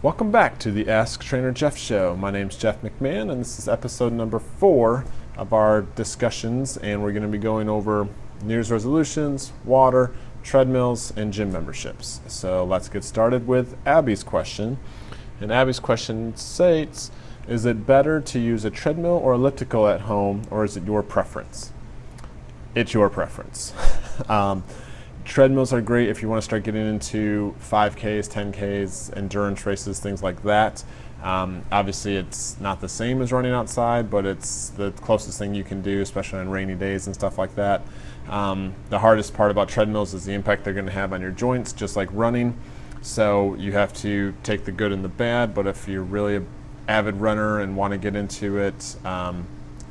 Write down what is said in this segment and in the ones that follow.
Welcome back to the Ask Trainer Jeff Show. My name's Jeff McMahon, and this is episode number 4 of our discussions, and we're going to be going over New Year's resolutions, water, treadmills, and gym memberships. So let's get started with Abby's question. And Abby's question states, is it better to use a treadmill or elliptical at home, or is it your preference? It's your preference. Treadmills are great if you want to start getting into 5Ks, 10Ks, endurance races, things like that. Obviously, it's not the same as running outside, but it's the closest thing you can do, especially on rainy days and stuff like that. The hardest part about treadmills is the impact they're going to have on your joints, just like running. So you have to take the good and the bad, but if you're really an avid runner and want to get into it,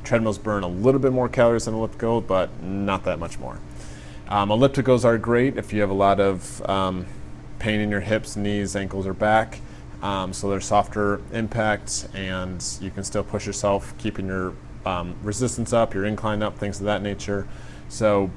treadmills burn a little bit more calories than elliptical, but not that much more. Ellipticals are great if you have a lot of pain in your hips, knees, ankles, or back. So they're softer impact, and you can still push yourself, keeping your resistance up, your incline up, things of that nature. So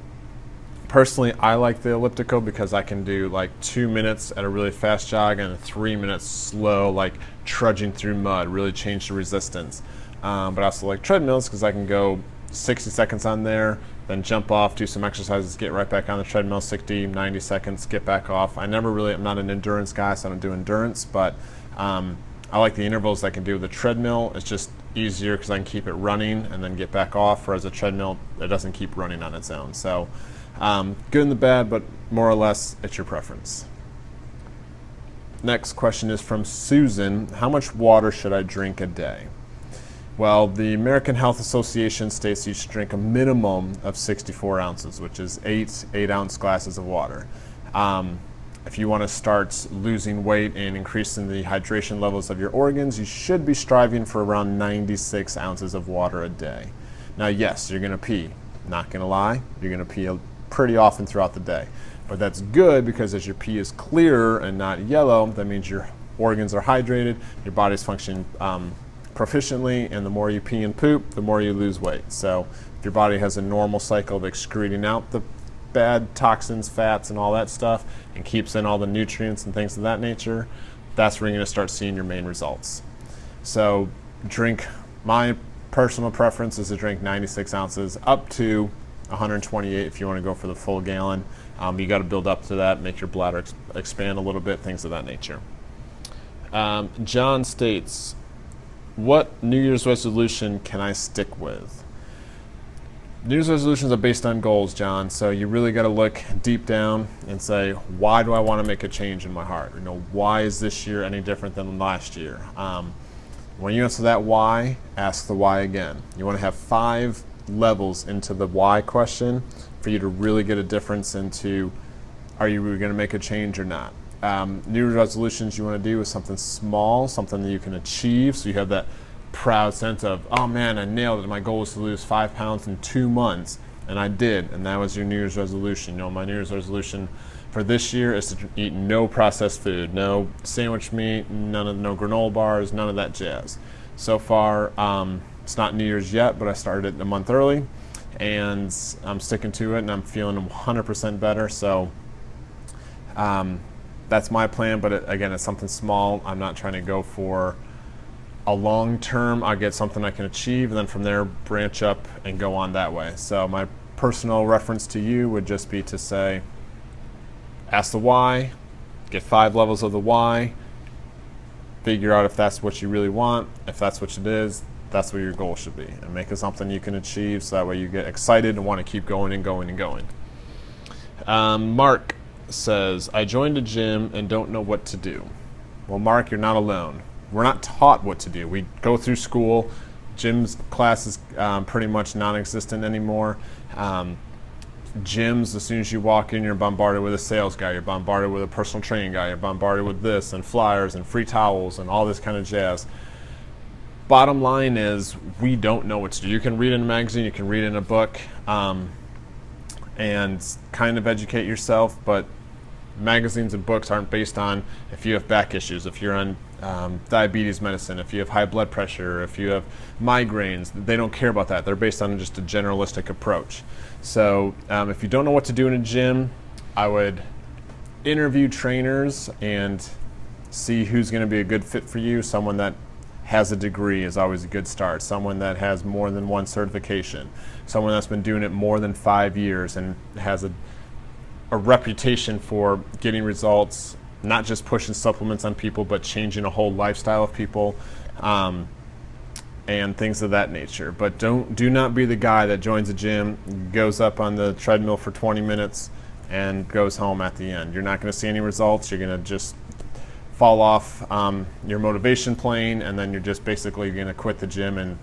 personally, I like the elliptical because I can do like 2 minutes at a really fast jog and 3 minutes slow, like trudging through mud, really change the resistance. But I also like treadmills because I can go 60 seconds on there, then jump off, do some exercises, get right back on the treadmill, 60, 90 seconds, get back off. I'm not an endurance guy, so I don't do endurance, but I like the intervals I can do with the treadmill. It's just easier because I can keep it running and then get back off, whereas a treadmill, it doesn't keep running on its own. So good and the bad, but more or less, it's your preference. Next question is from Susan. How much water should I drink a day? Well, the American Health Association states you should drink a minimum of 64 ounces, which is 8-ounce glasses of water. If you want to start losing weight and increasing the hydration levels of your organs, you should be striving for around 96 ounces of water a day. Now, yes, you're going to pee. Not going to lie, you're going to pee pretty often throughout the day. But that's good because as your pee is clearer and not yellow, that means your organs are hydrated, your body's functioning proficiently, and the more you pee and poop, the more you lose weight. So if your body has a normal cycle of excreting out the bad toxins, fats, and all that stuff, and keeps in all the nutrients and things of that nature, that's where you're going to start seeing your main results. So my personal preference is to drink 96 ounces up to 128 if you want to go for the full gallon. You got to build up to that, make your bladder expand a little bit, things of that nature. John states, what New Year's resolution can I stick with? New Year's resolutions are based on goals, John, so you really got to look deep down and say, why do I want to make a change in my heart? Why is this year any different than last year? When you answer that why, ask the why again. You want to have 5 levels into the why question for you to really get a difference into, are you really going to make a change or not? New Year's resolutions you want to do is something small, something that you can achieve, so you have that proud sense of, oh man, I nailed it. My goal was to lose 5 pounds in 2 months, and I did, and that was your New Year's resolution. My New Year's resolution for this year is to eat no processed food, no sandwich meat, no granola bars, none of that jazz. So far, it's not New Year's yet, but I started it a month early, and I'm sticking to it, and I'm feeling 100% better. So that's my plan, but again, it's something small. I'm not trying to go for a long term. I'll get something I can achieve, and then from there branch up and go on that way. So my personal reference to you would just be to say, ask the why, get 5 levels of the why, figure out if that's what you really want. If that's what it is, that's what your goal should be, and make it something you can achieve, so that way you get excited and want to keep going and going and going. Mark says, I joined a gym and don't know what to do. Well, Mark, you're not alone. We're not taught what to do. We go through school. Gym's class is pretty much non-existent anymore. Gyms, as soon as you walk in, you're bombarded with a sales guy, you're bombarded with a personal training guy, you're bombarded with this and flyers and free towels and all this kind of jazz. Bottom line is, we don't know what to do. You can read in a magazine, you can read in a book, and kind of educate yourself, but magazines and books aren't based on if you have back issues, if you're on diabetes medicine, if you have high blood pressure, if you have migraines. They don't care about that. They're based on just a generalistic approach. So if you don't know what to do in a gym, I would interview trainers and see who's going to be a good fit for you. Someone that has a degree is always a good start. Someone that has more than one certification. Someone that's been doing it more than 5 years and has a reputation for getting results, not just pushing supplements on people, but changing a whole lifestyle of people, and things of that nature. But do not be the guy that joins a gym, goes up on the treadmill for 20 minutes, and goes home at the end. You're not going to see any results. You're going to just fall off your motivation plane, and then you're just basically going to quit the gym and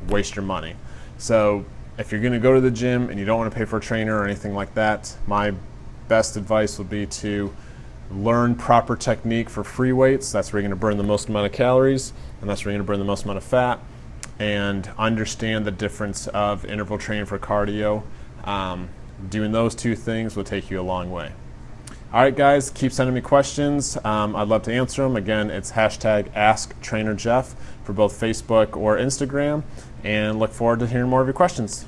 waste your money. So if you're going to go to the gym and you don't want to pay for a trainer or anything like that, my best advice would be to learn proper technique for free weights. That's where you're going to burn the most amount of calories, and that's where you're going to burn the most amount of fat, and understand the difference of interval training for cardio. Doing those two things will take you a long way. All right, guys, keep sending me questions. I'd love to answer them. Again, it's hashtag AskTrainerJeff for both Facebook or Instagram, and look forward to hearing more of your questions.